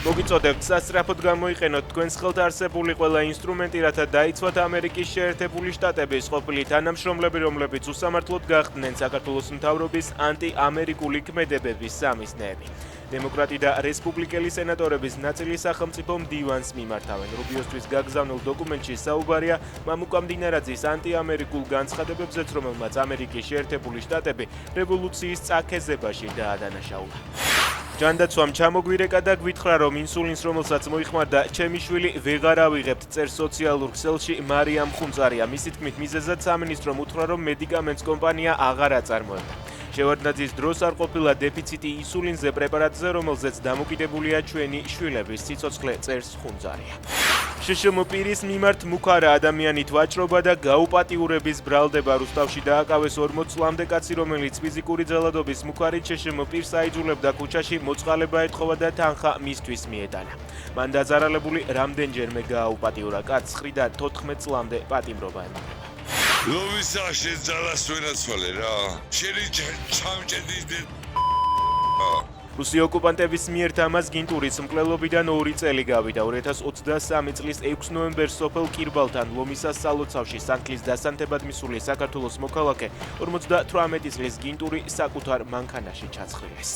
მოგიწოდებთ სასწრაფოდ გამოიყენოთ თქვენს ხელთ არსებული ყველა ინსტრუმენტი, რათა დაიცვათ ამერიკის შეერთებული შტატების ყოფილი თანამშრომლები, რომლებიც უსამართლოდ გახდნენ საქართველოს მთავრობის ანტიამერიკული ქმედებების სამიზნეები. დემოკრატი და რესპუბლიკელი სენატორების ნაწილი სახელმწიფო მდივანს მიმართავენ. რუბიოსთვის გაგზავნილ დოკუმენტში საუბარია მამუკა მდინარაძის ანტიამერიკულ განცხადებებზეც, რომელმაც ამერიკის შეერთებული შტატები რევოლუციის წაქეზებაში დაადანაშაულა. ჯანდაცვამ ჩამოგვირეკა და გვითხრა, რომ ინსულინს, რომელსაც მოიხმარდა ჩემი შვილი, ვეღარ ავიღებთ, წერს სოციალურ ქსელში მარიამ ხუნწარია. მისი თქმით, მიზეზად სამინისტრომ უთხრა, რომ მედიკამენტს კომპანია აღარ აწარმოებდა. შევარდნაძის დროს არ ყოფილა დეფიციტი ინსულინზე, პრეპარატზე, რომელზეც დამოკიდებულია ჩვენი შვილების სიცოცხლე, წერს ხუნწარია. შშმ პირის მიმართ მუქარა ადამიანით ვაჭრობა და გაუპატიურების ბრალდება. რუსთავში დააკავეს 40 წლამდე კაცი, რომელიც ფიზიკური ძალადობის მუქარით შშმ პირს აიძულებდა ქუჩაში მოწყალება ეთხოვა და თანხა მისთვის მიეტანა. მან დაზარალებული რამდენჯერმე გააუპატიურა. კაცს 9 და 14 წლამდე პატიმრობა ემუქრება. ლომისა შეძალას ვერაცვალე რა. შენი ჩამჭედი რუსი ოკუპანტების მიერ თამას გინტურის მკვლელობიდან 2 წელი გავიდა. 2023 წლის 6 ნოემბერს სოფელ კირბალთან ლომისას სალოცავში სანთლის დასანთებად მისული საქართველოს მოქალაქე 58 წლის გინტური საკუთარ მანქანაში ჩაცხრილეს.